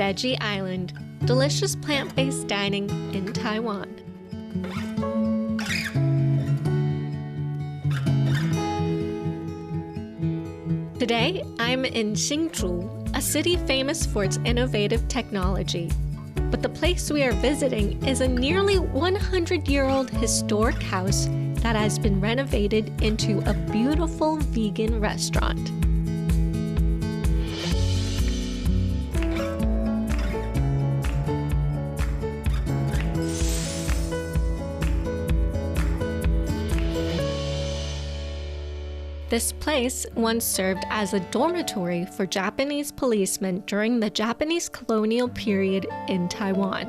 Veggie Island, delicious plant-based dining in Taiwan. Today, I'm in Hsinchu, a city famous for its innovative technology. But the place we are visiting is a nearly 100-year-old historic house that has been renovated into a beautiful vegan restaurant. This place once served as a dormitory for Japanese policemen during the Japanese colonial period in Taiwan.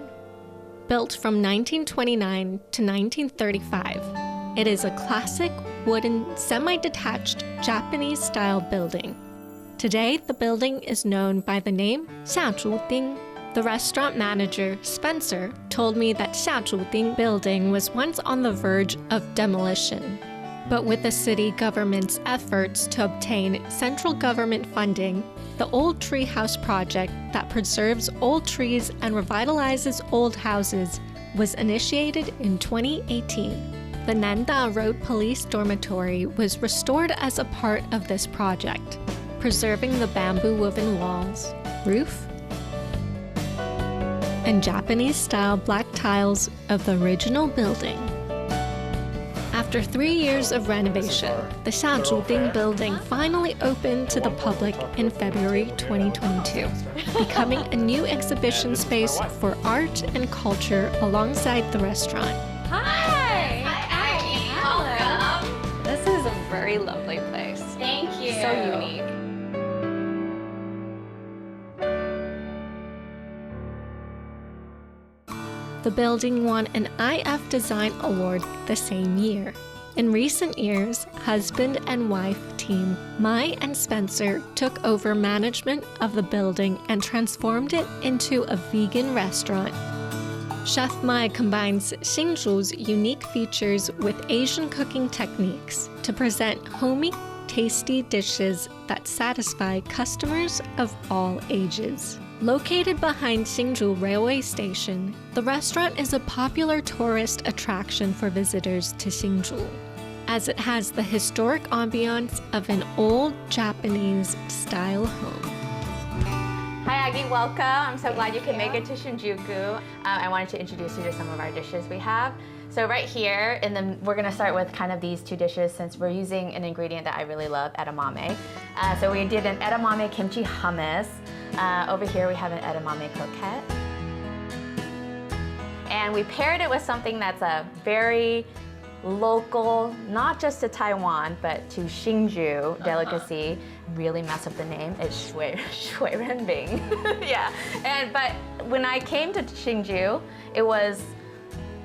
Built from 1929 to 1935, it is a classic wooden semi-detached Japanese-style building. Today, the building is known by the name Xiachuting. The restaurant manager, Spencer, told me that Xiachuting building was once on the verge of demolition. But with the city government's efforts to obtain central government funding, the Old Tree House project that preserves old trees and revitalizes old houses was initiated in 2018. The Nanda Road Police Dormitory was restored as a part of this project, preserving the bamboo woven walls, roof, and Japanese-style black tiles of the original building. After 3 years of renovation, the Xiachuting building finally opened to the public in February 2022, becoming a new exhibition space for art and culture alongside the restaurant. Hi! Hi, Aggie! Welcome! This is a very lovely place. Thank you. So unique. The building won an IF Design Award the same year. In recent years, husband and wife team Mai and Spencer took over management of the building and transformed it into a vegan restaurant. Chef Mai combines Hsinchu's unique features with Asian cooking techniques to present homey, tasty dishes that satisfy customers of all ages. Located behind Hsinchu Railway Station, the restaurant is a popular tourist attraction for visitors to Hsinchu, as it has the historic ambiance of an old Japanese-style home. Hi Aggie, welcome. I'm so glad you could make it to Hsinchuku. I wanted to introduce you to some of our dishes we have. So right here, and then we're gonna start with kind of these two dishes since we're using an ingredient that I really love, edamame. So we did an edamame kimchi hummus. Over here we have an edamame croquette. And we paired it with something that's a very local, not just to Taiwan, but to Hsinchu delicacy. Really mess up the name, it's Shui-Run. Yeah, but when I came to Hsinchu, it was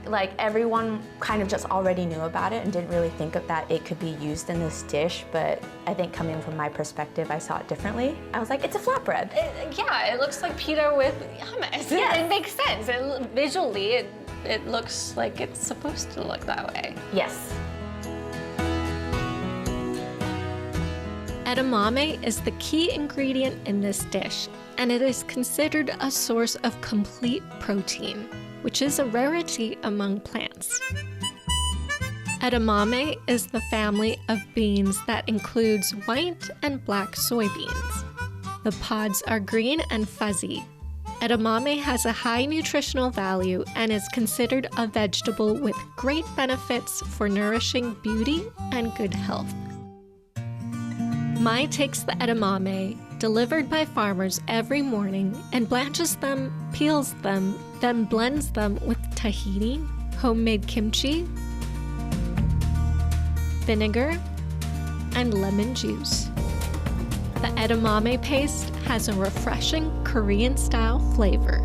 like everyone kind of just already knew about it and didn't really think of that it could be used in this dish, but I think coming from my perspective, I saw it differently. I was like, it's a flatbread. Yeah, it looks like pita with hummus. Yes. It makes sense. Visually, it looks like it's supposed to look that way. Yes. Edamame is the key ingredient in this dish, and it is considered a source of complete protein, which is a rarity among plants. Edamame is the family of beans that includes white and black soybeans. The pods are green and fuzzy. Edamame has a high nutritional value and is considered a vegetable with great benefits for nourishing beauty and good health. Mai takes the edamame, delivered by farmers every morning, and blanches them, peels them, then blends them with tahini, homemade kimchi, vinegar, and lemon juice. The edamame paste has a refreshing Korean-style flavor.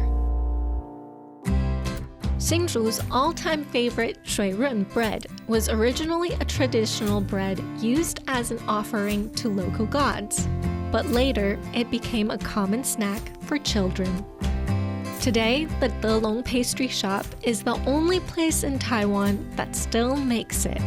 Hsinchu's all-time favorite Shui-Run bread was originally a traditional bread used as an offering to local gods, but later it became a common snack for children. Today, the Delong pastry shop is the only place in Taiwan that still makes it.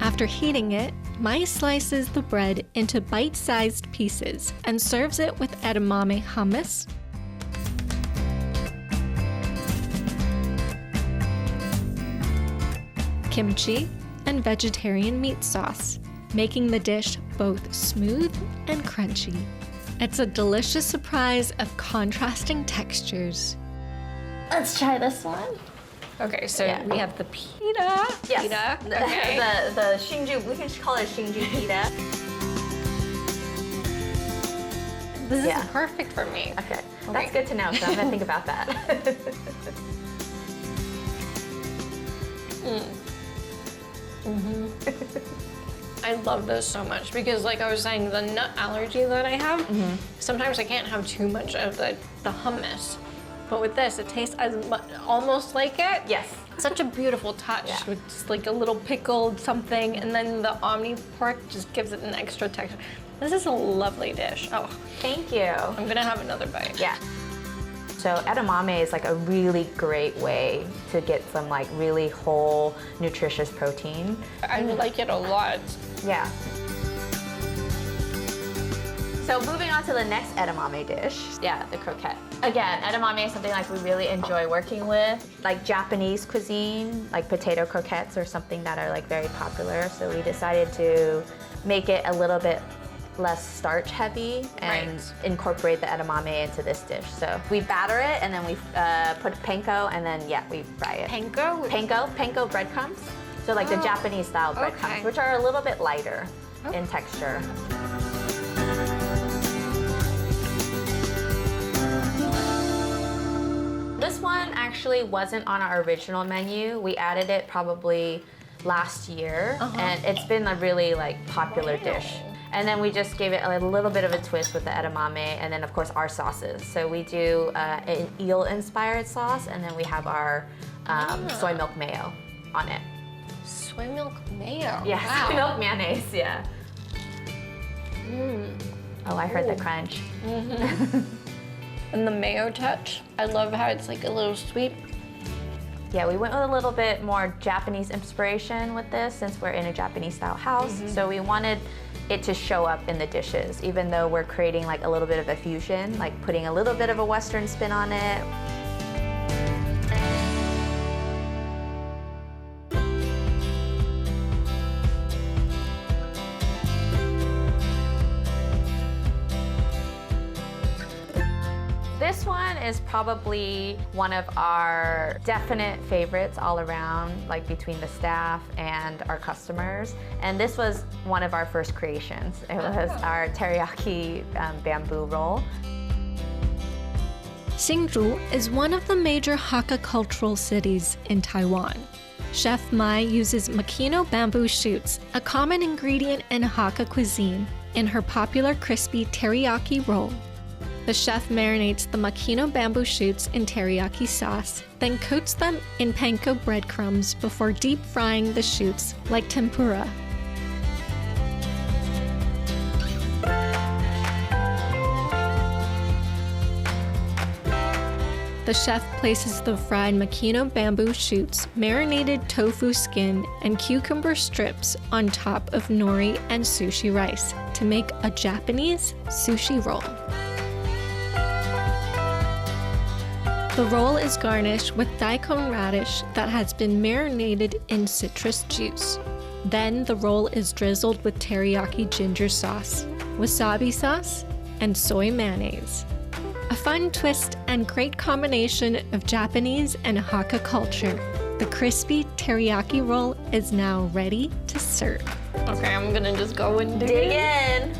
After heating it, Mai slices the bread into bite-sized pieces and serves it with edamame hummus, kimchi, and vegetarian meat sauce, making the dish both smooth and crunchy. It's a delicious surprise of contrasting textures. Let's try this one. Okay, so we have the pita. Yes. Pita. Okay. The Hsinchu, we can just call it Hsinchu pita. This is perfect for me. Okay, that's good to know, so I'm gonna think about that. I love this so much because, like I was saying, the nut allergy that I have, sometimes I can't have too much of the hummus. But with this, it tastes almost like it. Yes. Such a beautiful touch with just like a little pickled something, and then the omni pork just gives it an extra texture. This is a lovely dish. Oh, thank you. I'm gonna have another bite. Yeah. So edamame is like a really great way to get some like really whole, nutritious protein. I like it a lot. Yeah. So moving on to the next edamame dish. Yeah, the croquette. Again, edamame is something like we really enjoy working with. Like Japanese cuisine, like potato croquettes are something that are like very popular. So we decided to make it a little bit less starch heavy and incorporate the edamame into this dish. So we batter it and then we put panko and then we fry it. Panko? Panko breadcrumbs. So like the Japanese style breadcrumbs, which are a little bit lighter in texture. This one actually wasn't on our original menu. We added it probably last year, and it's been a really like popular dish. And then we just gave it a little bit of a twist with the edamame, and then of course our sauces. So we do an eel-inspired sauce, and then we have our soy milk mayo on it. Soy milk mayo? Yeah, wow. soy milk mayonnaise, yeah. Oh, I heard the crunch. And the mayo touch, I love how it's like a little sweet. Yeah, we went with a little bit more Japanese inspiration with this since we're in a Japanese style house. So we wanted it to show up in the dishes, even though we're creating like a little bit of a fusion, like putting a little bit of a Western spin on it. This one is probably one of our definite favorites all around, like between the staff and our customers. And this was one of our first creations. It was our teriyaki bamboo roll. Hsinchu is one of the major Hakka cultural cities in Taiwan. Chef Mai uses Makino bamboo shoots, a common ingredient in Hakka cuisine, in her popular crispy teriyaki roll. The chef marinates the Makino bamboo shoots in teriyaki sauce, then coats them in panko breadcrumbs before deep frying the shoots like tempura. The chef places the fried Makino bamboo shoots, marinated tofu skin, and cucumber strips on top of nori and sushi rice to make a Japanese sushi roll. The roll is garnished with daikon radish that has been marinated in citrus juice. Then the roll is drizzled with teriyaki ginger sauce, wasabi sauce, and soy mayonnaise. A fun twist and great combination of Japanese and Hakka culture. The crispy teriyaki roll is now ready to serve. Okay, I'm gonna just go and Dig in.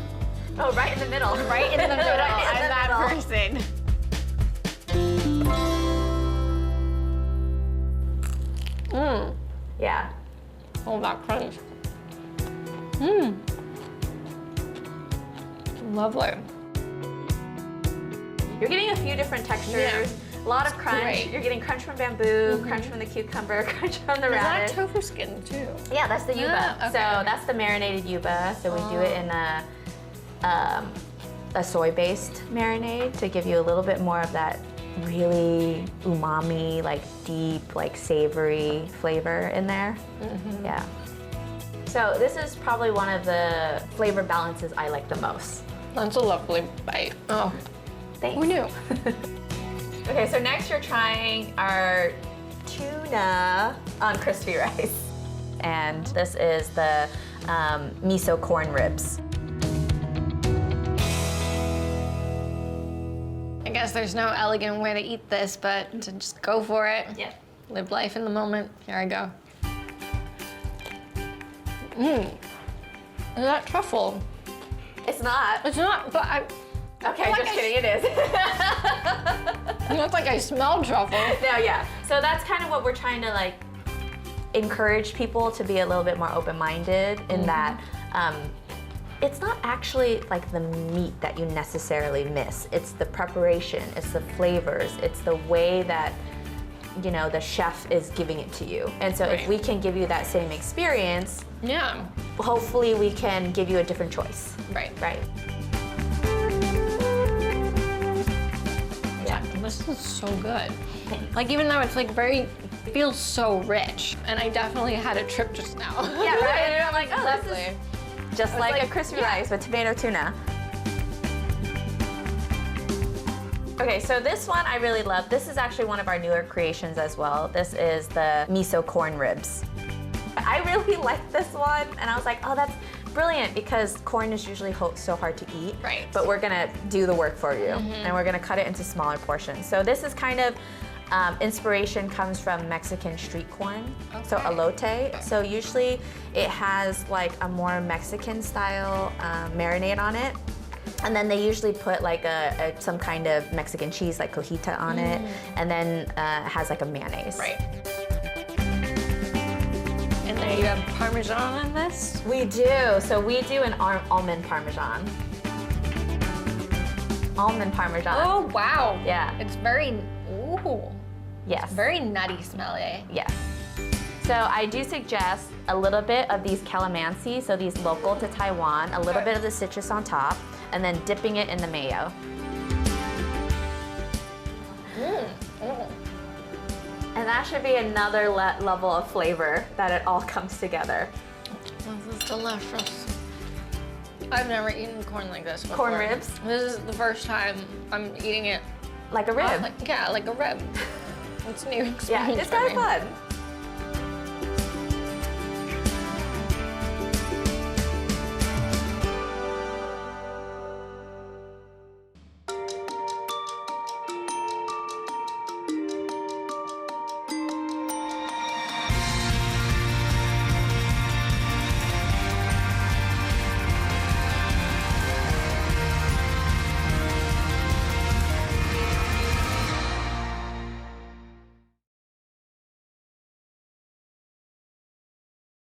Oh, right in the middle. Right in the middle. Right in the I'm middle. that person. Yeah. Oh, that crunch. Lovely. You're getting a few different textures. Yeah. A lot of crunch. Great. You're getting crunch from bamboo, crunch from the cucumber, crunch from the Is that radish. tofu skin too? Yeah, that's the yuba. Ah, okay. So that's the marinated yuba. So we do it in a soy-based marinade to give you a little bit more of that really umami, like deep, like savory flavor in there. Yeah. So this is probably one of the flavor balances I like the most. That's a lovely bite. Oh, Thanks. who knew? Okay, so next you're trying our tuna on crispy rice. And this is the miso corn ribs. I guess there's no elegant way to eat this, but to just go for it. Yeah. Live life in the moment. Here I go. Is that truffle? It's not. It's not, but I. Okay, like just kidding, it is. It's like I smell truffle. No, yeah. So that's kind of what we're trying to like encourage people to be a little bit more open-minded in that it's not actually like the meat that you necessarily miss. It's the preparation, it's the flavors, it's the way that you know the chef is giving it to you. And so if we can give you that same experience, Yeah. hopefully we can give you a different choice. Right. Right. Yeah. This is so good. Like even though it's like feels so rich, and I definitely had a trip just now. Yeah, right? And you're like, oh, this Lovely. is just like a like, crispy yeah. rice with tomato tuna. Okay, so this one I really love. This is actually one of our newer creations as well. This is the miso corn ribs. I really like this one, and I was like, oh, that's brilliant because corn is usually so hard to eat. Right. But we're gonna do the work for you, and we're gonna cut it into smaller portions. So this is kind of inspiration comes from Mexican street corn, so elote. So usually it has like a more Mexican style marinade on it. And then they usually put like some kind of Mexican cheese, like cojita on it, and then it has like a mayonnaise. Right. And then you have Parmesan in this? We do. So we do an almond Parmesan. Almond Parmesan. Oh, wow. Yeah. It's very, ooh, Yes. very nutty smelly. Yes. So I do suggest a little bit of these calamansi, so these local to Taiwan, a little bit of the citrus on top, and then dipping it in the mayo. And that should be another level of flavor that it all comes together. This is delicious. I've never eaten corn like this before. Corn ribs? This is the first time I'm eating it. Like a rib. Like a rib. It's a new experience Yeah, it's for kind me. of fun.